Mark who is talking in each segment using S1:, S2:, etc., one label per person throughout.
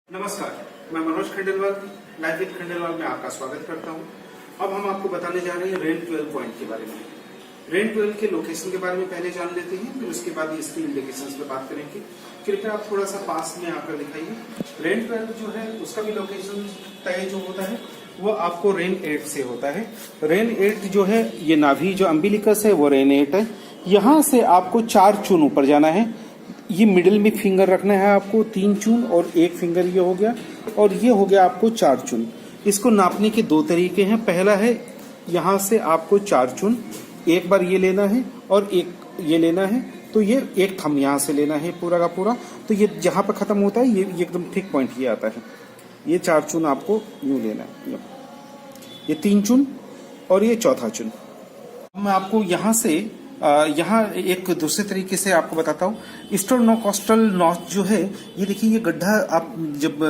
S1: नमस्कार, मैं Manoj Khandelwal life with Khandelwal में आपका स्वागत करता हूं। अब हम आपको बताने जा रहे हैं रेन 12 पॉइंट के बारे में। रेन 12 के लोकेशन के बारे में पहले जान लेते हैं, फिर उसके बाद इसकी इंडिकेशंस पे बात करेंगे। कृपया आप थोड़ा सा पास में आकर दिखाइए। रेन 12 जो है उसका भी लोकेशन तय जो होता है वो आपको रेन 8 से होता है। रेन 8 जो है ये नाभि जो अम्बिलिकस है वो रेन 8 है। यहाँ से आपको 4 चून ऊपर जाना है। ये मिडिल में फिंगर रखना है आपको, 3 चून और 1 फिंगर ये हो गया और ये हो गया आपको 4 चून। इसको नापने के 2 तरीके हैं। पहला है यहाँ से आपको 4 चून एक बार ये लेना है और एक ये लेना है, तो ये एक थंब यहाँ से लेना है पूरा का पूरा। तो ये जहां पर खत्म होता है ये एकदम ठीक पॉइंट ये आता है। ये 4 चून आपको यूं लेना है, ये 3 चून और ये चौथा चून। मैं आपको यहाँ से यहाँ एक दूसरे तरीके से आपको बताता हूँ। स्टर्नोकॉस्टल नॉच जो है ये देखिए, ये गड्ढा आप जब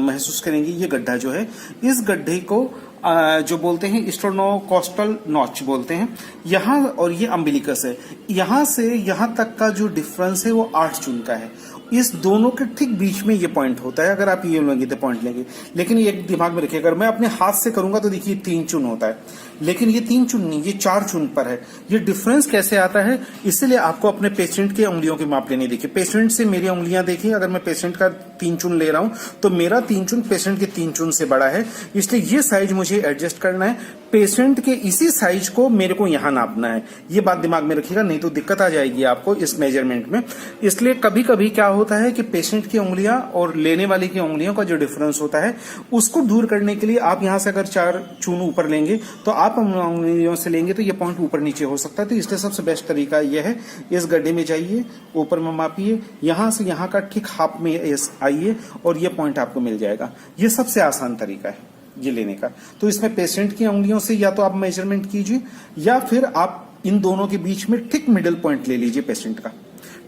S1: महसूस करेंगे, ये गड्ढा जो है इस गड्ढे को जो बोलते हैं स्टर्नोकॉस्टल नॉच बोलते हैं। यहाँ और ये अम्बिलिकस है, यहाँ से यहाँ तक का जो डिफरेंस है वो 8 चून का है। इस दोनों के ठीक बीच में ये पॉइंट होता है। अगर आप ये लेंगे तो पॉइंट लेंगे, लेकिन एक दिमाग में रखिए, अगर मैं अपने हाथ से करूंगा तो देखिए 3 चून होता है, लेकिन ये 3 चून नहीं, ये 4 चून पर है। ये डिफरेंस कैसे आता है, इसलिए आपको अपने पेशेंट की उंगलियों की माप लेनी। देखिए पेशेंट से मेरी उंगलियां देखिए, अगर मैं पेशेंट का 3 चून ले रहा हूं तो मेरा 3 चून पेशेंट के 3 चून से बड़ा है, इसलिए ये साइज मुझे एडजस्ट करना है। पेशेंट के इसी साइज को मेरे को यहां नापना है। ये बात दिमाग में रखिएगा, नहीं तो दिक्कत आ जाएगी आपको इस मेजरमेंट में। इसलिए कभी कभी क्या होता है कि पेशेंट की उंगलियां और लेने वाले की उंगलियों का जो डिफरेंस होता है उसको दूर करने के लिए आप यहां से अगर 4 चून ऊपर लेंगे तो आप उंगलियों से लेंगे तो ये पॉइंट ऊपर नीचे हो सकता है। तो इसलिए सबसे बेस्ट तरीका यह है, इस गड्ढे में जाइए, ऊपर में मापिए, यहां से यहां का ठीक हाफ में आइए और ये पॉइंट आपको मिल जाएगा। ये सबसे आसान तरीका है ये लेने का। तो इसमें पेशेंट की उंगलियों से या तो आप मेजरमेंट कीजिए या फिर आप इन दोनों के बीच में ठीक मिडिल पॉइंट ले लीजिए पेशेंट का।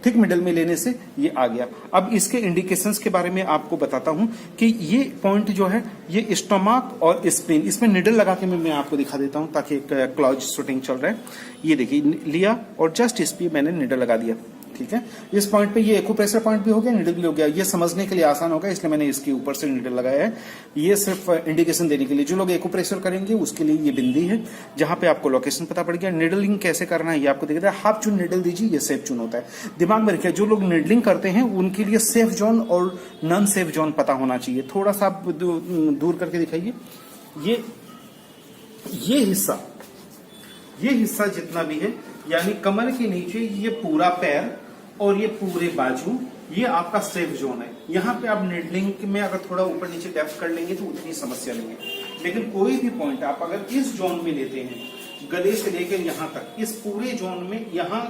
S1: ठीक मिडिल में लेने से ये आ गया। अब इसके इंडिकेशंस के बारे में आपको बताता हूं कि ये पॉइंट जो है ये स्टमक और स्प्लीन, इसमें निडल लगा के मैं आपको दिखा देता हूं ताकि क्लॉज शूटिंग चल रहा है। ये देखिए लिया और जस्ट इस पे मैंने निडल लगा दिया, ठीक है। इस पॉइंट पे ये एक्यूप्रेशर पॉइंट भी हो गया, निडल भी हो गया। ये समझने के लिए आसान होगा इसलिए मैंने इसके ऊपर से निडल लगाया है। ये सिर्फ इंडिकेशन देने के लिए। जो लोग एक्यूप्रेशर करेंगे उसके लिए ये बिंदी है जहां पे आपको लोकेशन पता पड़ गया। निडलिंग कैसे करना है ये आपको दिख रहा है। हाफ चून निडल दीजिए, ये सेफ चून होता है। दिमाग में रखिए, जो लोग निडलिंग करते हैं उनके लिए सेफ जोन और नॉन सेफ जोन पता होना चाहिए। थोड़ा सा आप दूर करके दिखाइए। ये हिस्सा जितना भी है, यानी कमर के नीचे ये पूरा पैर और ये पूरे बाजू, ये आपका सेफ जोन है। यहाँ पे आप निडलिंग में अगर थोड़ा ऊपर नीचे डेप्थ कर लेंगे तो उतनी समस्या नहीं है। लेकिन कोई भी पॉइंट आप अगर इस जोन में लेते हैं, गले से लेकर यहाँ तक, इस पूरे जोन में यहाँ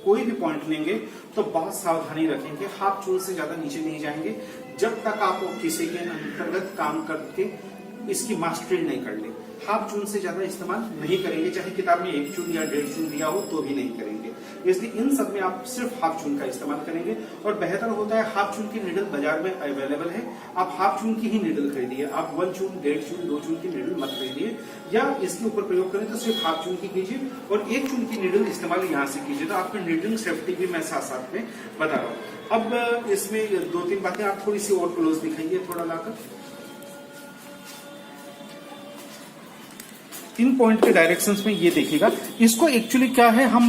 S1: कोई भी पॉइंट लेंगे तो बहुत सावधानी रखेंगे। हाफ चून से ज्यादा नीचे नहीं जाएंगे जब तक आप किसी के अंतर्गत काम करके इसकी मास्टरी नहीं कर ले। हाफ चून से ज्यादा इस्तेमाल नहीं करेंगे, चाहे किताब में 1 चून या 1.5 चून दिया हो तो भी नहीं करेंगे। इसलिए इन सब में आप सिर्फ हाफ चून का इस्तेमाल करेंगे और बेहतर होता है। हाफ चून की निडल बाजार में अवेलेबल है, आप हाफ चून की ही निडल खरीदिए। आप 1 चून, 1.5 चून, 2 चून की निडल मत खरीदिए, या इसके ऊपर प्रयोग करें तो सिर्फ हाफ चून की कीजिए और 1 चून की निडल इस्तेमाल यहाँ से कीजिए। तो आपकी निडलिंग सेफ्टी भी मैं साथ साथ में बता रहा हूँ। अब इसमें 2-3 बातें आप थोड़ी सी और क्लोज दिखाइए, थोड़ा लाकर। इन पॉइंट के डायरेक्शंस में ये देखिएगा। इसको एक्चुअली क्या है, हम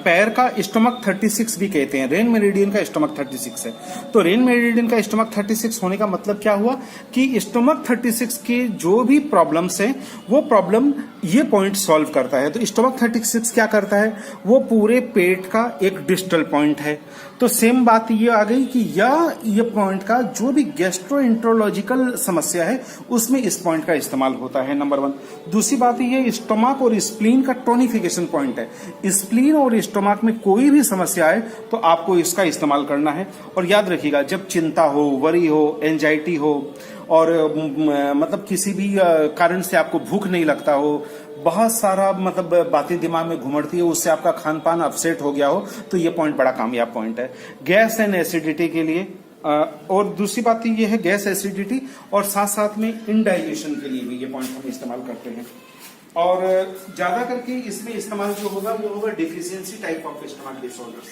S1: पैर का स्टमक 36 भी कहते हैं। रेन मेरिडियन का स्टमक 36 है। तो रेन मेरिडियन का स्टमक 36 होने का मतलब क्या हुआ कि स्टमक 36 के जो भी प्रॉब्लम्स हैं वो प्रॉब्लम ये पॉइंट सॉल्व करता है। तो स्टमक 36 क्या करता है, वो पूरे पेट का एक डिस्टल पॉइंट है। तो सेम बात ये आ गई कि ये पॉइंट का जो भी गैस्ट्रोएंटरोलॉजिकल समस्या है उसमें इस पॉइंट का इस्तेमाल होता है, नंबर 1। दूसरी बात ये स्टमक और स्प्लीन का टोनिफिकेशन पॉइंट है। स्प्लीन और स्टमक में कोई भी समस्या है तो आपको इसका इस्तेमाल करना है। और याद रखिएगा, जब चिंता हो, वरी हो, एंजाइटी हो और मतलब किसी भी कारण से आपको भूख नहीं लगता हो, बहुत सारा मतलब बातें दिमाग में घुमड़ती है, उससे आपका खान पान अपसेट हो गया हो, तो ये पॉइंट बड़ा कामयाब पॉइंट है गैस एंड एसिडिटी के लिए। और दूसरी बात ये है गैस एसिडिटी और साथ साथ में इनडाइजेशन के लिए भी ये पॉइंट हम इस्तेमाल करते हैं। और ज्यादा करके इसमें इस्तेमाल जो होगा वो होगा deficiency type of stomach disorders.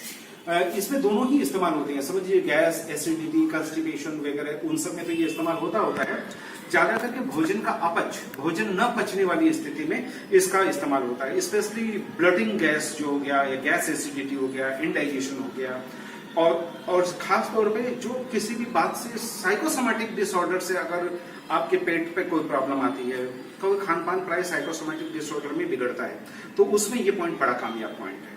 S1: इसमें दोनों ही इस्तेमाल होते हैं। समझिए गैस, एसिडिटी, कंस्टिपेशन वगैरह उन सब में तो ये इस्तेमाल होता है। ज्यादा करके भोजन का अपच, भोजन न पचने वाली स्थिति में इसका इस्तेमाल होता है। स्पेशली ब्लडिंग गैस जो हो गया या गैस एसिडिटी हो गया, इंडाइजेशन हो गया, और खास तौर पे जो किसी भी बात से साइकोसोमैटिक डिसऑर्डर से अगर आपके पेट पे कोई प्रॉब्लम आती है, तो खान पान प्राय साइकोसोमैटिक डिसऑर्डर में बिगड़ता है, तो उसमें ये पॉइंट बड़ा कामयाब पॉइंट है।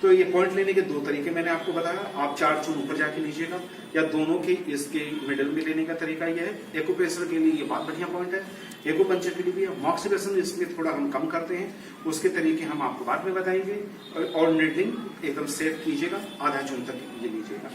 S1: तो ये पॉइंट लेने के दो तरीके मैंने आपको बताया। आप 4 चून ऊपर जाके लीजिएगा या दोनों के इसके मिडिल में लेने का तरीका यह है। एक्यूप्रेशर के लिए ये बहुत बढ़िया पॉइंट है, एक्यूपंक्चर के लिए भी है। मॉक्सिलेशन इसमें थोड़ा हम कम करते हैं, उसके तरीके हम आपको बाद में बताएंगे। और नीडलिंग एकदम सेफ कीजिएगा, आधा चून तक ये लीजिएगा।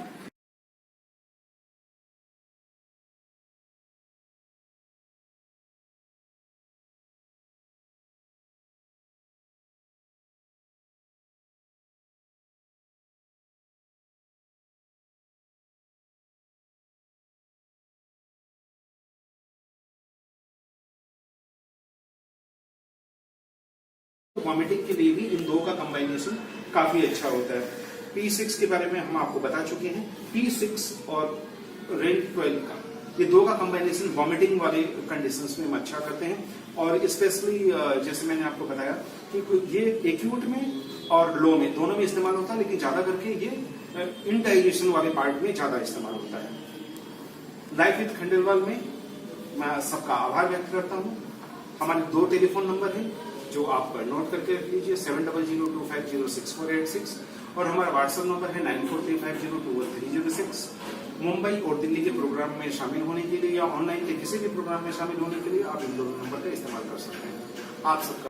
S1: वॉमिटिंग के लिए भी इन दो का कंबाइनेशन काफी अच्छा होता है। P6 के बारे में हम आपको बता चुके हैं। P6 और रेन 12 का, ये दो का कंबाइनेशन वॉमिटिंग वाले कंडीशंस में हम अच्छा करते हैं। और स्पेशली जैसे मैंने आपको बताया कि ये एक्यूट में और लो में दोनों में इस्तेमाल होता है, लेकिन ज्यादा करके ये इनडाइजेशन वाले पार्ट में ज्यादा इस्तेमाल होता है। लाइफ विद खंडेलवाल में मैं सबका आभार व्यक्त करता हूँ। हमारे 2 टेलीफोन नंबर हैं जो आप नोट करके रख लीजिए, 7002506486, और हमारा व्हाट्सएप नंबर है 9435021306। मुंबई और दिल्ली के प्रोग्राम में शामिल होने के लिए या ऑनलाइन के किसी भी प्रोग्राम में शामिल होने के लिए आप इन दोनों नंबर का इस्तेमाल कर सकते हैं। आप सबका